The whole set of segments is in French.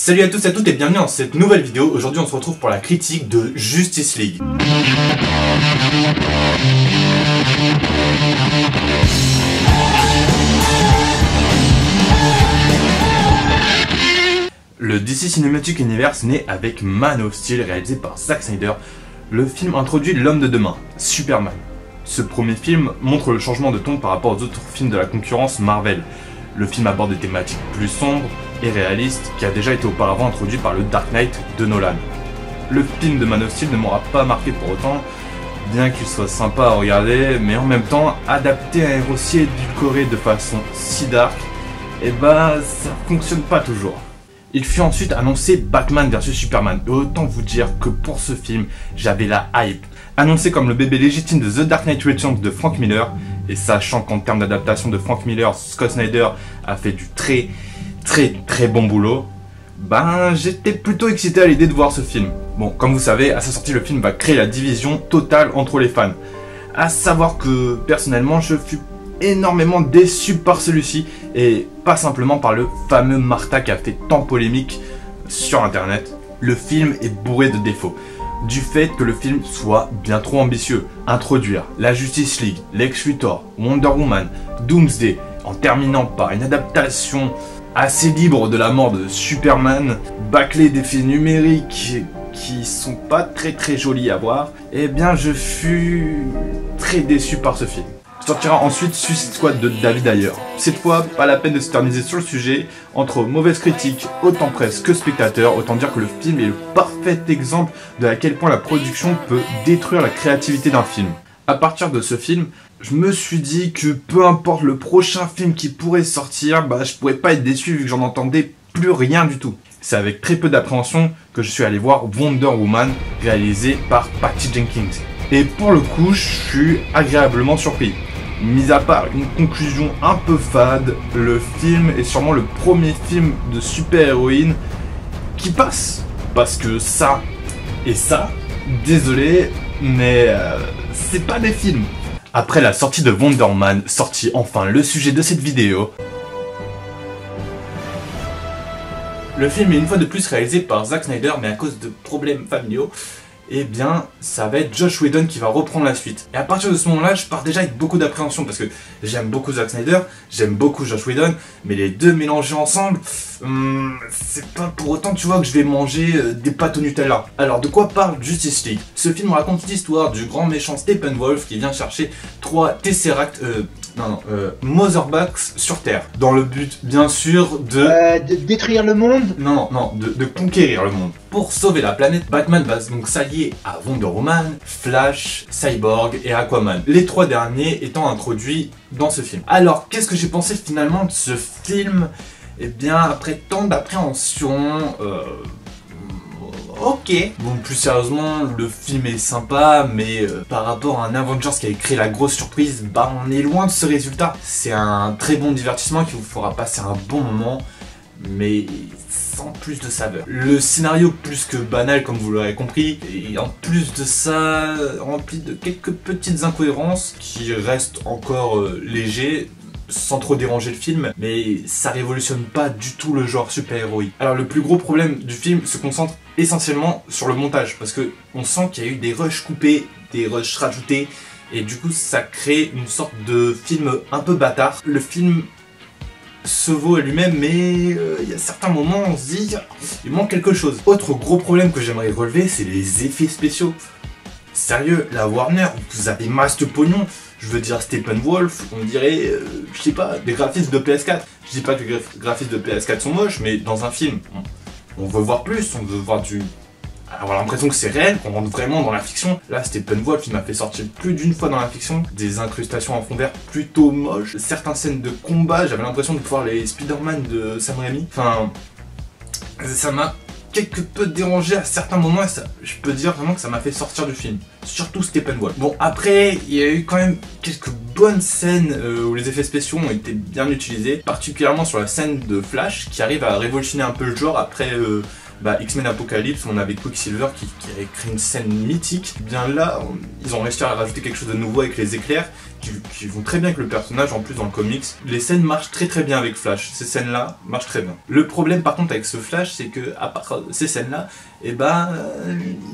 Salut à tous et à toutes et bienvenue dans cette nouvelle vidéo. Aujourd'hui on se retrouve pour la critique de Justice League. Le DC Cinematic Universe naît avec Man of Steel réalisé par Zack Snyder. Le film introduit l'homme de demain, Superman. Ce premier film montre le changement de ton par rapport aux autres films de la concurrence Marvel. Le film aborde des thématiques plus sombres et réalistes qui a déjà été auparavant introduit par le Dark Knight de Nolan. Le film de Man of Steel ne m'aura pas marqué pour autant, bien qu'il soit sympa à regarder, mais en même temps, adapté à un héros si édulcoré de façon si dark, ça fonctionne pas toujours. Il fut ensuite annoncé Batman vs Superman, et autant vous dire que pour ce film, j'avais la hype. Annoncé comme le bébé légitime de The Dark Knight Returns de Frank Miller, et sachant qu'en termes d'adaptation de Frank Miller, Scott Snyder a fait du très bon boulot, j'étais plutôt excité à l'idée de voir ce film. Bon, comme vous savez, à sa sortie, le film va créer la division totale entre les fans. À savoir que, personnellement, je fus énormément déçu par celui-ci, et pas simplement par le fameux Martha qui a fait tant polémique sur internet. Le film est bourré de défauts, du fait que le film soit bien trop ambitieux. Introduire la Justice League, Lex Luthor, Wonder Woman, Doomsday, en terminant par une adaptation assez libre de la mort de Superman, bâclée d'effets numériques qui sont pas très jolis à voir, je fus très déçu par ce film. Sortira ensuite Suicide Squad de David Ayer. Cette fois, pas la peine de s'éterniser sur le sujet, entre mauvaises critiques, autant presse que spectateurs, autant dire que le film est le parfait exemple de à quel point la production peut détruire la créativité d'un film. À partir de ce film, je me suis dit que peu importe le prochain film qui pourrait sortir, je pourrais pas être déçu vu que j'en entendais plus rien du tout. C'est avec très peu d'appréhension que je suis allé voir Wonder Woman, réalisé par Patty Jenkins. Et pour le coup, je suis agréablement surpris. Mis à part une conclusion un peu fade, le film est sûrement le premier film de super-héroïne qui passe. Parce que ça et ça, désolé, mais c'est pas des films. Après la sortie de Wonder Woman, sorti enfin le sujet de cette vidéo. Le film est une fois de plus réalisé par Zack Snyder, mais à cause de problèmes familiaux, ça va être Joss Whedon qui va reprendre la suite. Et à partir de ce moment-là, je pars déjà avec beaucoup d'appréhension parce que j'aime beaucoup Zack Snyder, j'aime beaucoup Joss Whedon, mais les deux mélangés ensemble, c'est pas pour autant, tu vois, que je vais manger des pâtes au Nutella. Alors, de quoi parle Justice League? Ce film raconte l'histoire du grand méchant Steppenwolf qui vient chercher 3 Tesseract, Motherbacks sur Terre, dans le but, bien sûr, de détruire le monde. Non, de conquérir le monde. Pour sauver la planète, Batman va donc s'allier à Wonder Woman, Flash, Cyborg et Aquaman. Les 3 derniers étant introduits dans ce film. Alors, qu'est-ce que j'ai pensé finalement de ce film? Après tant d'appréhension, ok. Bon, plus sérieusement, le film est sympa, mais par rapport à un Avengers qui avait créé la grosse surprise, on est loin de ce résultat. C'est un très bon divertissement qui vous fera passer un bon moment, mais sans plus de saveur. Le scénario plus que banal, comme vous l'aurez compris, et en plus de ça, rempli de quelques petites incohérences qui restent encore légers, sans trop déranger le film, mais ça révolutionne pas du tout le genre super-héroïque. Alors le plus gros problème du film se concentre essentiellement sur le montage, parce que on sent qu'il y a eu des rushs coupés, des rushs rajoutés, et du coup ça crée une sorte de film un peu bâtard. Le film se vaut à lui-même, mais il y a certains moments on se dit il manque quelque chose. Autre gros problème que j'aimerais relever, c'est les effets spéciaux. Sérieux, la Warner, vous avez masse de pognon. Je veux dire Steppenwolf, on dirait, je sais pas, des graphismes de PS4. Je dis pas que les graphismes de PS4 sont moches, mais dans un film, on veut voir plus, on veut voir avoir l'impression que c'est réel, qu'on rentre vraiment dans la fiction. Là, Steppenwolf, il m'a fait sortir plus d'une fois dans la fiction des incrustations en fond vert plutôt moches. Certaines scènes de combat, j'avais l'impression de voir les Spider-Man de Sam Raimi. Enfin, ça m'a quelque peu dérangé à certains moments, et je peux dire vraiment que ça m'a fait sortir du film. Surtout Steppenwolf. Bon, après, il y a eu quand même quelques bonnes scènes où les effets spéciaux ont été bien utilisés, particulièrement sur la scène de Flash, qui arrive à révolutionner un peu le genre après bah, X-Men Apocalypse, où on avait Quicksilver qui avait créé une scène mythique. Bien là, ils ont réussi à rajouter quelque chose de nouveau avec les éclairs, qui vont très bien avec le personnage, en plus dans le comics. Les scènes marchent très bien avec Flash, ces scènes-là marchent très bien. Le problème par contre avec ce Flash, c'est que à part ces scènes-là, et bah,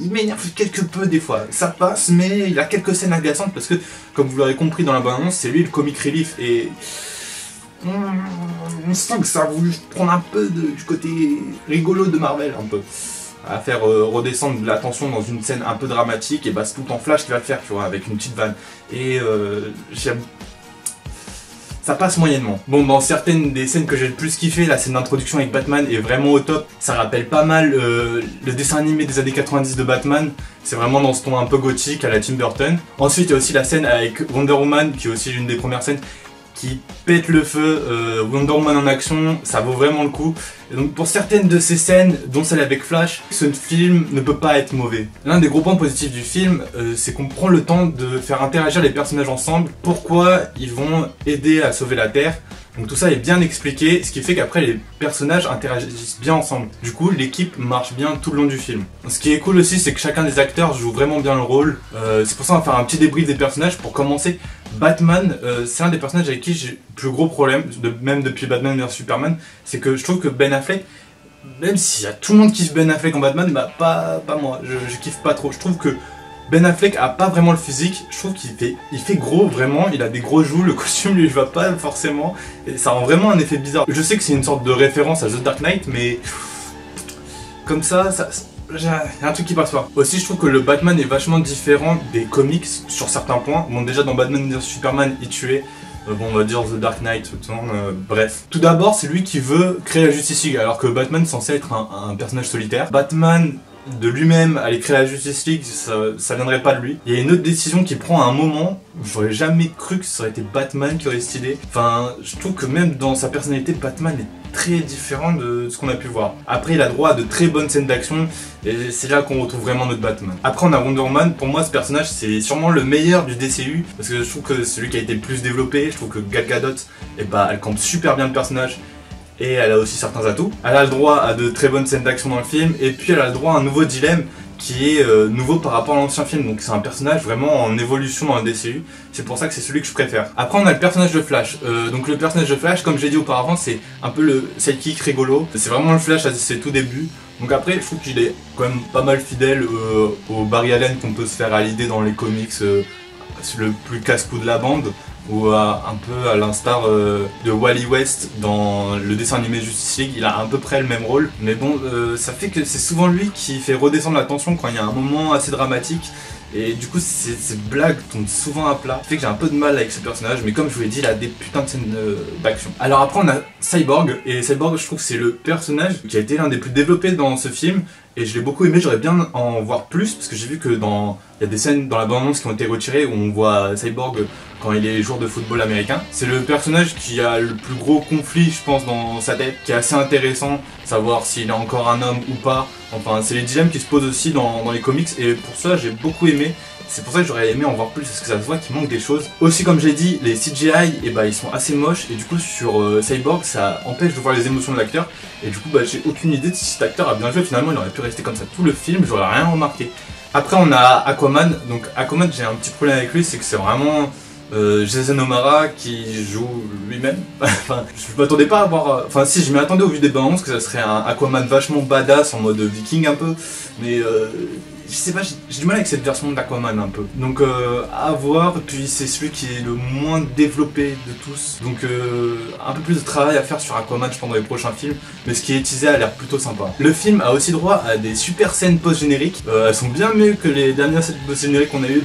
il m'énerve quelque peu des fois. Ça passe, mais il a quelques scènes agaçantes parce que, comme vous l'aurez compris dans la bande-annonce, c'est lui le comic relief et on sent que ça a voulu prendre un peu du côté rigolo de Marvel, un peu. À faire redescendre de la tension dans une scène un peu dramatique, et bah c'est tout le temps Flash qui va le faire, tu vois, avec une petite vanne. Et j'aime. Ça passe moyennement. Bon, dans certaines des scènes que j'ai le plus kiffé, la scène d'introduction avec Batman est vraiment au top. Ça rappelle pas mal le dessin animé des années 90 de Batman. C'est vraiment dans ce ton un peu gothique à la Tim Burton. Ensuite, il y a aussi la scène avec Wonder Woman, qui est aussi l'une des premières scènes qui pète le feu, Wonder Woman en action, ça vaut vraiment le coup. Et donc pour certaines de ces scènes, dont celle avec Flash, ce film ne peut pas être mauvais. L'un des gros points positifs du film, c'est qu'on prend le temps de faire interagir les personnages ensemble, pourquoi ils vont aider à sauver la Terre. Donc tout ça est bien expliqué, ce qui fait qu'après les personnages interagissent bien ensemble. Du coup, l'équipe marche bien tout le long du film. Ce qui est cool aussi, c'est que chacun des acteurs joue vraiment bien le rôle. C'est pour ça qu'on va faire un petit débrief des personnages. Pour commencer, Batman, c'est un des personnages avec qui j'ai le plus gros problème, même depuis Batman vs Superman, c'est que je trouve que Ben Affleck, même s'il y a tout le monde qui kiffe Ben Affleck en Batman, bah pas moi, je kiffe pas trop. Je trouve que Ben Affleck a pas vraiment le physique, je trouve qu'il fait gros vraiment, il a des gros joues, le costume lui va pas forcément, et ça rend vraiment un effet bizarre. Je sais que c'est une sorte de référence à The Dark Knight, mais comme ça il y a un truc qui passe pas. Aussi, je trouve que le Batman est vachement différent des comics sur certains points. Bon, déjà dans Batman vs Superman, il tuait, bon, on va dire The Dark Knight, bref. Tout d'abord, c'est lui qui veut créer la Justice League, alors que Batman est censé être un personnage solitaire. Batman de lui-même aller créer la Justice League, ça viendrait pas de lui. Il y a une autre décision qu'il prend à un moment, j'aurais jamais cru que ça aurait été Batman qui aurait cette idée. Enfin, je trouve que même dans sa personnalité, Batman est très différent de ce qu'on a pu voir. Après, il a droit à de très bonnes scènes d'action, et c'est là qu'on retrouve vraiment notre Batman. Après, on a Wonder Woman. Pour moi, ce personnage, c'est sûrement le meilleur du DCU, parce que je trouve que c'est celui qui a été le plus développé. Je trouve que Gal Gadot, elle campe super bien le personnage. Et elle a aussi certains atouts. Elle a le droit à de très bonnes scènes d'action dans le film, et puis elle a le droit à un nouveau dilemme qui est nouveau par rapport à l'ancien film. Donc c'est un personnage vraiment en évolution dans le DCU, c'est pour ça que c'est celui que je préfère. Après on a le personnage de Flash. Donc le personnage de Flash, comme j'ai dit auparavant, c'est un peu le sidekick rigolo. C'est vraiment le Flash à ses tout débuts. Donc après je trouve qu'il est quand même pas mal fidèle au Barry Allen qu'on peut se faire à l'idée dans les comics, le plus casse-cou de la bande, ou un peu à l'instar de Wally West dans le dessin animé Justice League. Il a à peu près le même rôle, mais bon, ça fait que c'est souvent lui qui fait redescendre la tension quand il y a un moment assez dramatique, et du coup ces blagues tombent souvent à plat. Ça fait que j'ai un peu de mal avec ce personnage, mais comme je vous l'ai dit, il a des putains de scènes d'action. Alors après on a Cyborg, et Cyborg je trouve que c'est le personnage qui a été l'un des plus développés dans ce film, et je l'ai beaucoup aimé. J'aurais bien en voir plus, parce que j'ai vu que il y a des scènes dans la bande-annonce qui ont été retirées où on voit Cyborg quand il est joueur de football américain. C'est le personnage qui a le plus gros conflit, je pense, dans sa tête, qui est assez intéressant, savoir s'il est encore un homme ou pas. Enfin, c'est les dilemmes qui se posent aussi dans les comics, et pour ça j'ai beaucoup aimé. C'est pour ça que j'aurais aimé en voir plus, parce que ça se voit qu'il manque des choses. Aussi, comme j'ai dit, les CGI, ils sont assez moches, et du coup sur Cyborg, ça empêche de voir les émotions de l'acteur, et du coup j'ai aucune idée de si cet acteur a bien joué. Finalement il aurait pu rester comme ça tout le film, j'aurais rien remarqué. Après on a Aquaman. Donc Aquaman, j'ai un petit problème avec lui, c'est que c'est vraiment Jason Momoa qui joue lui-même. Enfin, je m'attendais pas à voir. Enfin, si, je m'y attendais au vu des bandes que ça serait un Aquaman vachement badass en mode viking un peu, mais je sais pas, j'ai du mal avec cette version d'Aquaman un peu. Donc à voir. Puis c'est celui qui est le moins développé de tous, donc un peu plus de travail à faire sur Aquaman, je pense, dans les prochains films. Mais ce qui est teasé a l'air plutôt sympa. Le film a aussi droit à des super scènes post-génériques. Elles sont bien mieux que les dernières scènes post-génériques qu'on a eues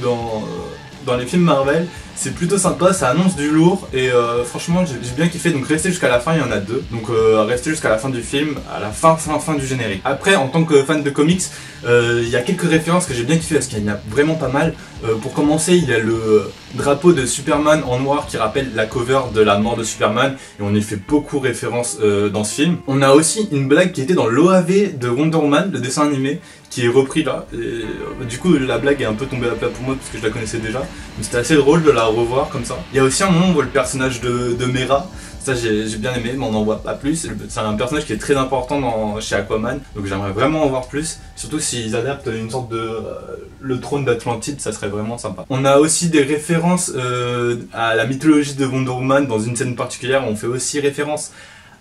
dans les films Marvel. C'est plutôt sympa, ça annonce du lourd, et franchement j'ai bien kiffé. Donc restez jusqu'à la fin, il y en a deux, donc restez jusqu'à la fin du film, à la fin du générique. Après, en tant que fan de comics, il y a quelques références que j'ai bien kiffé, parce qu'il y en a vraiment pas mal. Pour commencer, il y a le drapeau de Superman en noir qui rappelle la cover de la mort de Superman, et on y fait beaucoup référence dans ce film. On a aussi une blague qui était dans l'OAV de Wonder Woman, le dessin animé, qui est repris là, et du coup la blague est un peu tombée à plat pour moi parce que je la connaissais déjà, mais c'était assez drôle de la revoir comme ça. Il y a aussi un moment où on voit le personnage de Mera, Ça j'ai bien aimé, mais on n'en voit pas plus. C'est un personnage qui est très important chez Aquaman, donc j'aimerais vraiment en voir plus. Surtout s'ils adaptent une sorte de le trône d'Atlantide, ça serait vraiment sympa. On a aussi des références à la mythologie de Wonder Woman dans une scène particulière. On fait aussi référence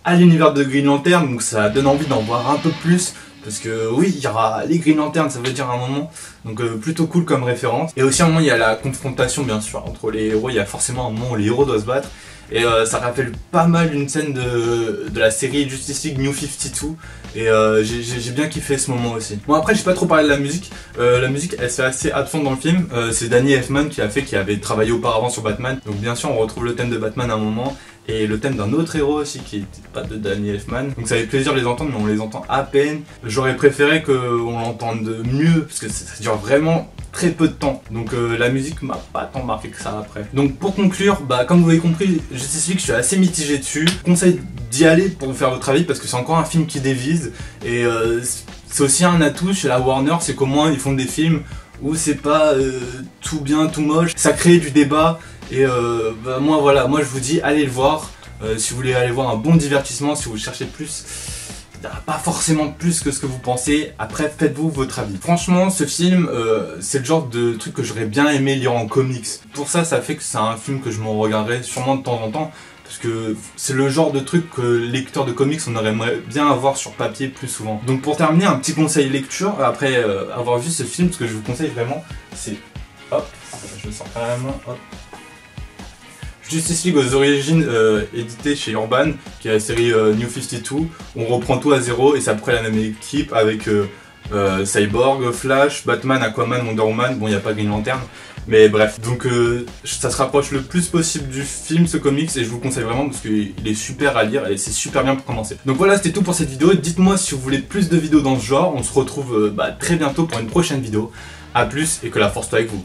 à l'univers de Green Lantern, donc ça donne envie d'en voir un peu plus. Parce que oui, il y aura les Green Lantern, ça veut dire un moment, donc plutôt cool comme référence. Et aussi à un moment, il y a la confrontation bien sûr entre les héros, il y a forcément un moment où les héros doivent se battre. Et ça rappelle pas mal une scène de la série Justice League New 52. Et j'ai bien kiffé ce moment aussi. Bon après j'ai pas trop parlé de la musique. La musique elle s'est assez absente dans le film. C'est Danny Elfman qui avait travaillé auparavant sur Batman. Donc bien sûr on retrouve le thème de Batman à un moment. Et le thème d'un autre héros aussi qui n'était pas de Danny Elfman. Donc ça fait plaisir de les entendre, mais on les entend à peine. J'aurais préféré qu'on l'entende mieux, parce que ça dure vraiment très peu de temps. Donc la musique m'a pas tant marqué que ça après. Donc pour conclure, comme vous avez compris, Justice League je suis assez mitigé dessus. Je vous conseille d'y aller pour vous faire votre avis, parce que c'est encore un film qui dévise. Et c'est aussi un atout chez la Warner, c'est qu'au moins ils font des films où c'est pas tout bien, tout moche. Ça crée du débat. Et moi je vous dis allez le voir, si vous voulez aller voir un bon divertissement, si vous cherchez plus, pas forcément plus que ce que vous pensez, après faites-vous votre avis. Franchement ce film, c'est le genre de truc que j'aurais bien aimé lire en comics. Pour ça fait que c'est un film que je me regarderai sûrement de temps en temps, parce que c'est le genre de truc que lecteurs de comics on aimerait bien avoir sur papier plus souvent. Donc pour terminer, un petit conseil lecture, après avoir vu ce film, ce que je vous conseille vraiment, c'est, hop, je le sens carrément, hop, Justice League aux origines, édité chez Urban, qui est la série New 52. On reprend tout à zéro et c'est après la même équipe avec Cyborg, Flash, Batman, Aquaman, Wonder Woman. Bon, il n'y a pas Green Lantern, mais bref. Donc ça se rapproche le plus possible du film, ce comics, et je vous le conseille vraiment parce qu'il est super à lire et c'est super bien pour commencer. Donc voilà, c'était tout pour cette vidéo. Dites-moi si vous voulez plus de vidéos dans ce genre. On se retrouve très bientôt pour une prochaine vidéo. A plus et que la force soit avec vous.